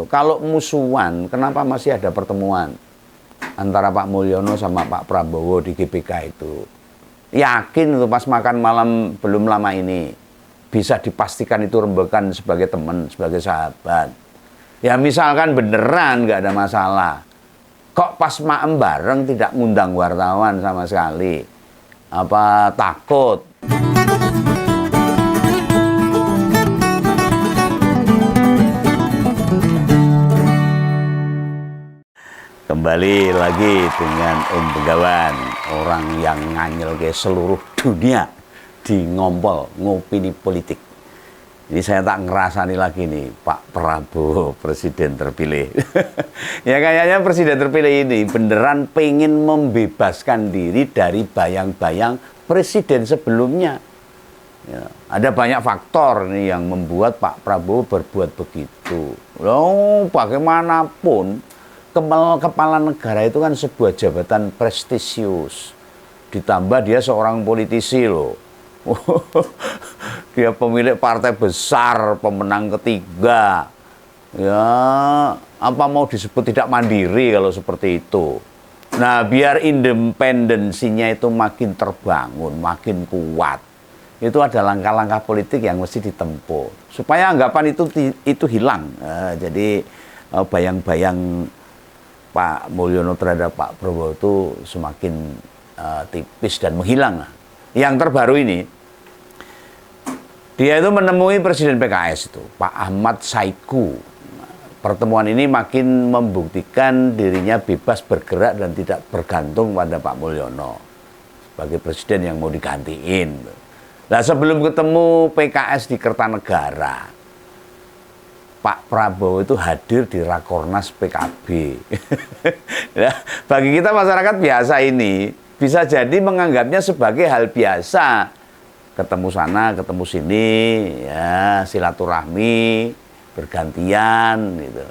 Kalau musuhan, kenapa masih ada pertemuan antara Pak Mulyono sama Pak Prabowo di GBK itu? Yakin itu pas makan malam belum lama ini bisa dipastikan itu rembekan sebagai teman, sebagai sahabat. Ya misalkan beneran nggak ada masalah, kok pas maem bareng tidak ngundang wartawan sama sekali? Apa takut? Kembali lagi dengan Om Begawan, orang yang nganyel ke seluruh dunia di ngompol ngopini politik. Jadi saya tak ngerasani lagi nih Pak Prabowo presiden terpilih. Ya kayaknya presiden terpilih ini beneran pengen membebaskan diri dari bayang-bayang presiden sebelumnya. Ya, ada banyak faktor nih yang membuat Pak Prabowo berbuat begitu. Loh, bagaimanapun kepala negara itu kan sebuah jabatan prestisius. Ditambah dia seorang politisi loh. Dia pemilik partai besar, pemenang ketiga. Ya, apa mau disebut tidak mandiri kalau seperti itu. Nah, biar independensinya itu makin terbangun, makin kuat. Itu ada langkah-langkah politik yang mesti ditempuh. Supaya anggapan itu hilang. Jadi bayang-bayang Pak Mulyono terhadap Pak Prabowo itu semakin tipis dan menghilang. Yang terbaru ini, dia itu menemui Presiden PKS itu, Pak Ahmad Saiku. Pertemuan ini makin membuktikan dirinya bebas bergerak dan tidak bergantung pada Pak Mulyono sebagai presiden yang mau digantiin. Nah, sebelum ketemu PKS di Kertanegara, Pak Prabowo itu hadir di Rakornas PKB. Nah, bagi kita masyarakat biasa ini, bisa jadi menganggapnya sebagai hal biasa. Ketemu sana, ketemu sini, ya silaturahmi, bergantian, gitu.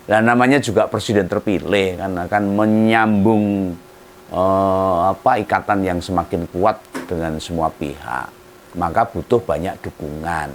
Dan namanya juga presiden terpilih, kan akan menyambung ikatan yang semakin kuat dengan semua pihak. Maka butuh banyak dukungan.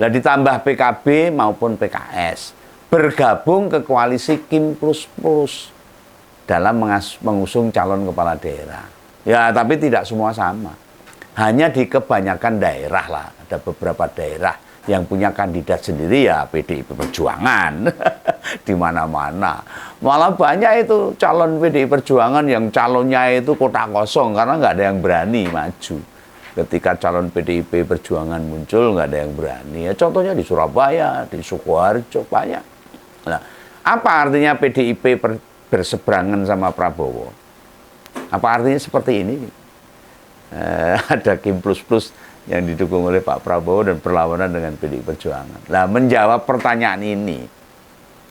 Nah, ditambah PKB maupun PKS bergabung ke koalisi Kim Plus Plus dalam mengusung calon kepala daerah. Ya, tapi tidak semua sama. Hanya di kebanyakan daerah lah, ada beberapa daerah yang punya kandidat sendiri ya PDIP Perjuangan di mana-mana. Malah banyak itu calon PDIP Perjuangan yang calonnya itu kotak kosong karena nggak ada yang berani maju. Ketika calon PDIP Perjuangan muncul, nggak ada yang berani. Ya, contohnya di Surabaya, di Sukoharjo, banyak. Nah, apa artinya PDIP berseberangan sama Prabowo? Apa artinya seperti ini? Ada Kim Plus Plus yang didukung oleh Pak Prabowo dan berlawanan dengan PDIP Perjuangan. Nah, menjawab pertanyaan ini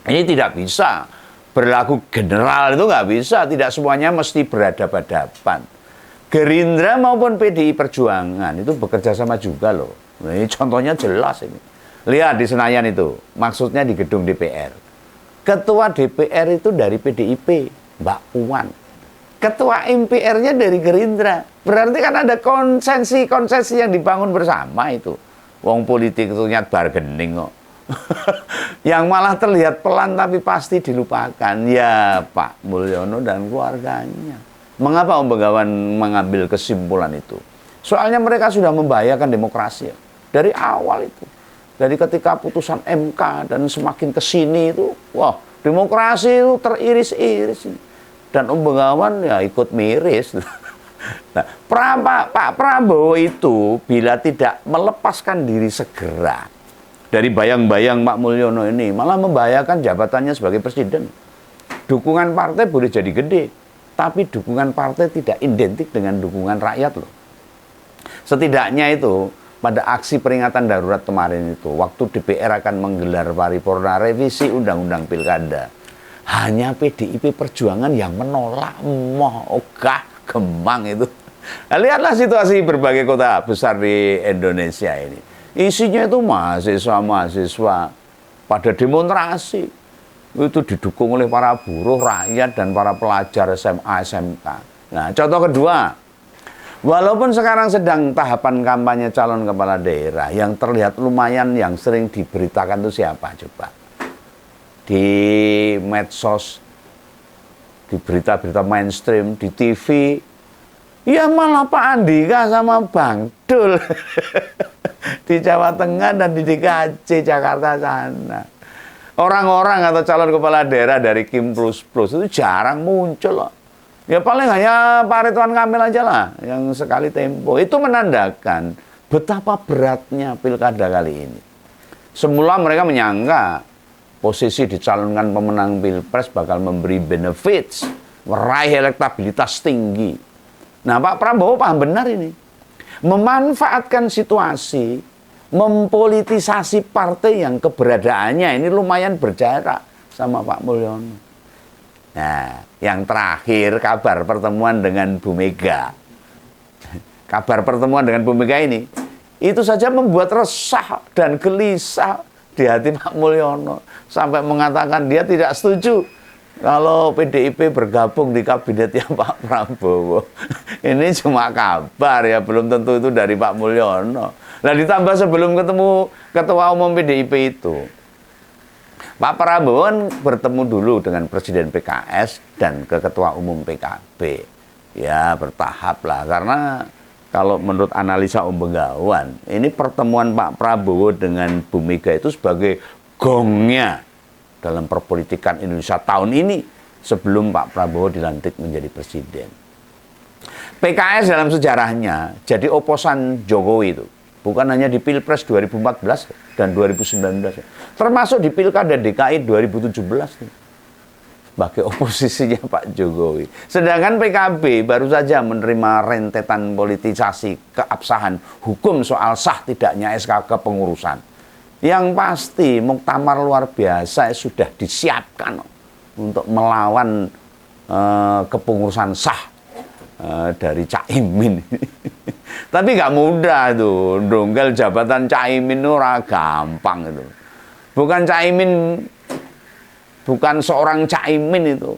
tidak bisa. Berlaku general itu nggak bisa. Tidak semuanya mesti berhadapan-hadapan. Gerindra maupun PDI Perjuangan itu bekerja sama juga loh. Nah, ini contohnya jelas ini. Lihat di Senayan itu, maksudnya di gedung DPR. Ketua DPR itu dari PDIP, Mbak Puan. Ketua MPR-nya dari Gerindra. Berarti kan ada konsesi yang dibangun bersama itu. Wong politik itu nyat bargaining kok. Yang malah terlihat pelan tapi pasti dilupakan. Ya Pak Mulyono dan keluarganya. Mengapa Om Begawan mengambil kesimpulan itu? Soalnya mereka sudah membahayakan demokrasi ya. Dari awal itu. Dari ketika putusan MK dan semakin ke sini itu, wah, demokrasi itu teriris-iris. Dan Om Begawan ya ikut miris. Nah, Pak Prabowo itu bila tidak melepaskan diri segera dari bayang-bayang Pak Mulyono ini, malah membahayakan jabatannya sebagai presiden. Dukungan partai boleh jadi gede, tapi dukungan partai tidak identik dengan dukungan rakyat loh. Setidaknya itu pada aksi peringatan darurat kemarin itu, waktu DPR akan menggelar paripurna revisi Undang-Undang Pilkada, hanya PDIP Perjuangan yang menolak, gemang itu. Nah, lihatlah situasi berbagai kota besar di Indonesia ini. Isinya itu mahasiswa-mahasiswa pada demonstrasi. Itu didukung oleh para buruh, rakyat, dan para pelajar SMA, SMK. Nah, contoh kedua, walaupun sekarang sedang tahapan kampanye calon kepala daerah, yang terlihat lumayan yang sering diberitakan itu siapa coba? di medsos, di berita-berita mainstream, di TV, ya malah Pak Andika sama Bang Dul di Jawa Tengah dan di DKJ Jakarta sana. Orang-orang atau calon kepala daerah dari Kim Plus Plus itu jarang muncul loh. Ya paling hanya Pak Ridwan Kamil aja lah yang sekali tempo. Itu menandakan betapa beratnya pilkada kali ini. Semula mereka menyangka posisi dicalonkan pemenang pilpres bakal memberi benefits, meraih elektabilitas tinggi. Nah Pak Prabowo paham benar ini. Memanfaatkan situasi, mempolitisasi partai yang keberadaannya ini lumayan berjarak sama Pak Mulyono. Nah, yang terakhir kabar pertemuan dengan Bu Mega. Kabar pertemuan dengan Bu Mega ini, itu saja membuat resah dan gelisah di hati Pak Mulyono. Sampai mengatakan dia tidak setuju kalau PDIP bergabung di kabinetnya Pak Prabowo. Ini cuma kabar ya, belum tentu itu dari Pak Mulyono. Nah ditambah sebelum ketemu Ketua Umum PDIP itu, Pak Prabowo bertemu dulu dengan Presiden PKS dan ke Ketua Umum PKB. Ya bertahap lah, karena kalau menurut analisa Om Begawan, ini pertemuan Pak Prabowo dengan Bu Mega itu sebagai gongnya dalam perpolitikan Indonesia tahun ini sebelum Pak Prabowo dilantik menjadi presiden. PKS dalam sejarahnya jadi oposan Jokowi itu. Bukan hanya di Pilpres 2014 dan 2019, termasuk di Pilkada DKI 2017 nih, sebagai oposisinya Pak Jokowi. Sedangkan PKB baru saja menerima rentetan politisasi keabsahan hukum soal sah tidaknya SK kepengurusan. Yang pasti muktamar luar biasa sudah disiapkan untuk melawan kepengurusan sah dari Caimin. Tapi nggak mudah tuh, dongkel jabatan Caimin itu gampang itu. Bukan Caimin, bukan seorang Caimin itu.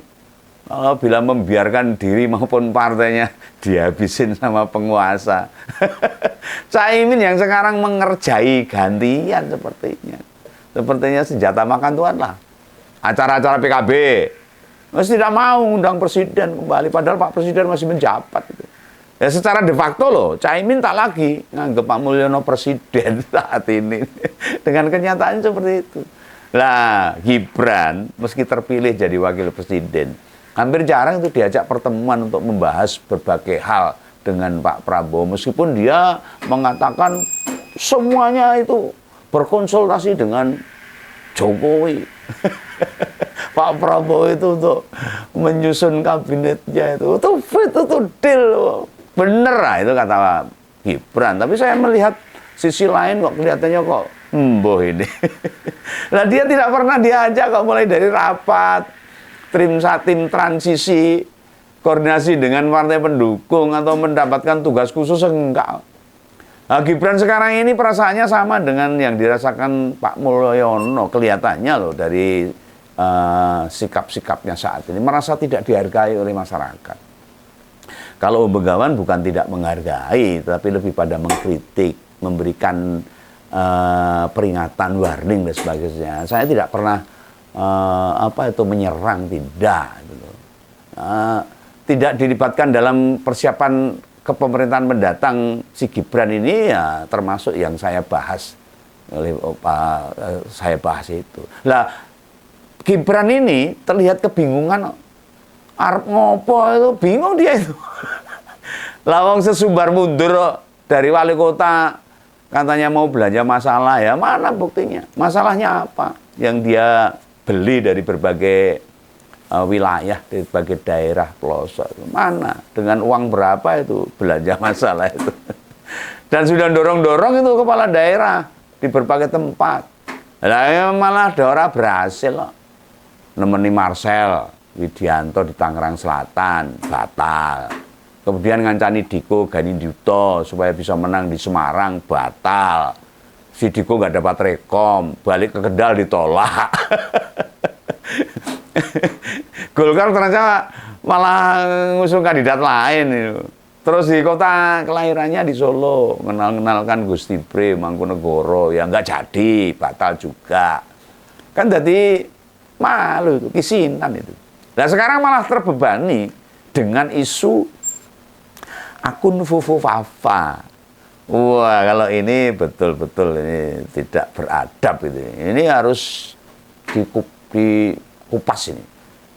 Bila membiarkan diri maupun partainya dihabisin sama penguasa. Caimin yang sekarang mengerjai gantian sepertinya. Sepertinya senjata makan Tuhan lah. Acara-acara PKB. Masih tidak mau undang presiden kembali, padahal Pak Presiden masih menjabat. Gitu. Ya secara de facto loh, Caimin tak lagi nganggep Pak Mulyono presiden saat ini. Dengan kenyataan seperti itu. Lah, Gibran meski terpilih jadi wakil presiden, hampir jarang itu diajak pertemuan untuk membahas berbagai hal dengan Pak Prabowo. Meskipun dia mengatakan semuanya itu berkonsultasi dengan Jokowi. Pak Prabowo itu untuk menyusun kabinetnya itu fit, itu deal. Bener lah itu kata Gibran. Tapi saya melihat sisi lain kok kelihatannya kok emboh ini. Nah dia tidak pernah diajak kok, mulai dari rapat, tim transisi, koordinasi dengan partai pendukung atau mendapatkan tugas khusus, enggak. Nah, Gibran sekarang ini perasaannya sama dengan yang dirasakan Pak Mulyono, kelihatannya loh dari sikap-sikapnya saat ini, merasa tidak dihargai oleh masyarakat. Kalau Begawan bukan tidak menghargai, tapi lebih pada mengkritik, memberikan peringatan, warning dan sebagainya. Saya tidak pernah menyerang, tidak. Gitu. Tidak dilibatkan dalam persiapan kepemerintahan mendatang si Gibran ini ya termasuk yang saya bahas itu. Lah Gibran ini terlihat kebingungan, arep ngopo itu, bingung dia itu. Lawang sesumbar mundur dari wali kota, katanya mau belanja masalah, ya mana buktinya? Masalahnya apa? Yang dia beli dari berbagai wilayah, dari berbagai daerah pelosok, mana? Dengan uang berapa itu belanja masalah itu? Dan sudah dorong-dorong itu kepala daerah di berbagai tempat. Lah ya malah ada orang berhasil loh. Nemeni Marcel Widianto di Tangerang Selatan, batal. Kemudian ngancani Diko Ganinduto supaya bisa menang di Semarang, batal. Si Diko nggak dapat rekom, balik ke Kendal ditolak. Golkar ternyata malah ngusung kandidat lain itu. Terus di kota kelahirannya di Solo, kenalkan Gusti Bre, Mangkunegoro, ya nggak jadi, batal juga. Kan jadi Malu itu, kisinan itu. Nah sekarang malah terbebani dengan isu akun Fufufafa. Wah, kalau ini betul-betul ini tidak beradab itu. Ini harus dikupas ini.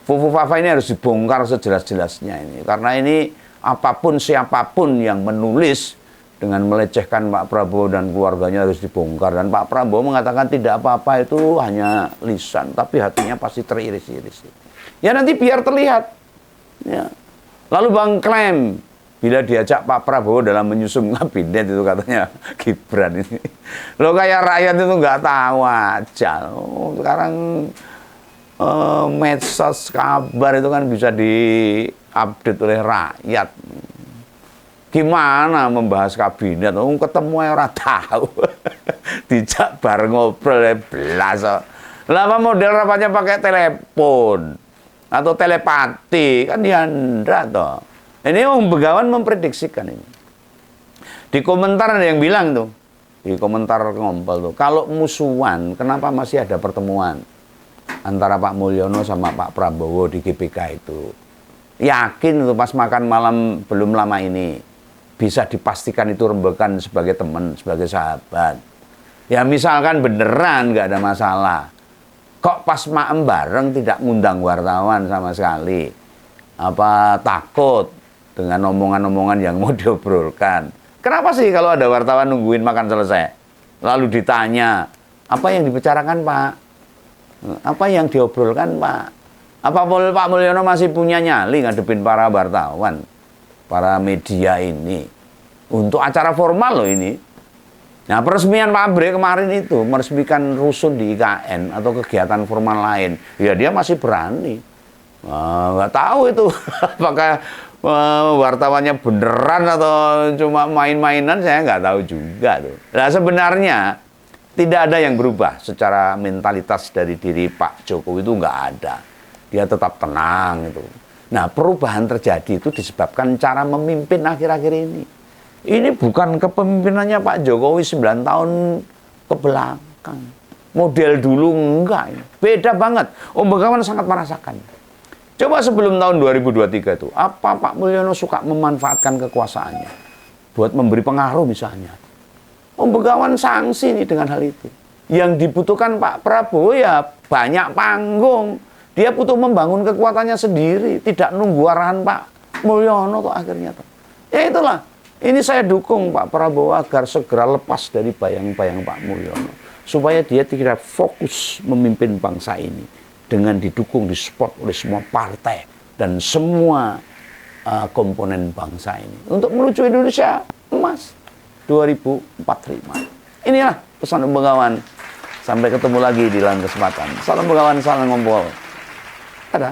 Fufufafa ini harus dibongkar sejelas-jelasnya ini. Karena ini apapun siapapun yang menulis dengan melecehkan Pak Prabowo dan keluarganya harus dibongkar. Dan Pak Prabowo mengatakan tidak apa-apa itu hanya lisan, tapi hatinya pasti teriris-iris. Ya nanti biar terlihat. Ya. Lalu Bang klaim bila diajak Pak Prabowo dalam menyusun kabinet itu katanya Gibran ini. Lo kayak rakyat itu nggak tahu aja. Sekarang medsos kabar itu kan bisa diupdate oleh rakyat. Gimana membahas kabinet? Ketemu orang tahu. Dijak bareng ngobrol belas. Lama model rapatnya pakai telepon atau telepati kan ya enggak toh. Ini Om Begawan memprediksikan ini. Di komentar ada yang bilang tuh, di komentar ngompol tuh, kalau musuhan, kenapa masih ada pertemuan antara Pak Mulyono sama Pak Prabowo di GBK itu? Yakin tuh pas makan malam belum lama ini bisa dipastikan itu rembekan sebagai teman, sebagai sahabat. Ya misalkan beneran nggak ada masalah. Kok pas maem bareng tidak ngundang wartawan sama sekali? Apa takut dengan omongan-omongan yang mau diobrolkan? Kenapa sih kalau ada wartawan nungguin makan selesai? Lalu ditanya, apa yang dibicarakan Pak? Apa yang diobrolkan Pak? Apa Pak Mulyono masih punya nyali ngadepin para wartawan? Para media ini. Untuk acara formal loh ini. Nah peresmian pabrik kemarin itu, meresmikan rusun di IKN atau kegiatan formal lain. Ya dia masih berani. Nggak tahu itu apakah wartawannya beneran atau cuma main-mainan, saya nggak tahu juga tuh. Nah sebenarnya tidak ada yang berubah secara mentalitas dari diri Pak Jokowi itu nggak ada. Dia tetap tenang itu. Nah perubahan terjadi itu disebabkan cara memimpin akhir-akhir ini. Ini bukan kepemimpinannya Pak Jokowi 9 tahun ke belakang. Model dulu enggak. Beda banget. Om Begawan sangat merasakan. Coba sebelum tahun 2023 itu, apa Pak Mulyono suka memanfaatkan kekuasaannya buat memberi pengaruh misalnya. Om Begawan sanksi nih dengan hal itu. Yang dibutuhkan Pak Prabowo ya banyak panggung. Dia butuh membangun kekuatannya sendiri, tidak nunggu arahan Pak Mulyono tuh akhirnya tuh. Ya itulah. Ini saya dukung Pak Prabowo agar segera lepas dari bayang-bayang Pak Mulyono. Supaya dia tidak fokus memimpin bangsa ini. Dengan didukung, disupport oleh semua partai. Dan semua komponen bangsa ini. Untuk menuju Indonesia emas 2045. Inilah pesan Om Begawan. Sampai ketemu lagi di lain kesempatan. Salam Begawan, salam ngompol. Dadah.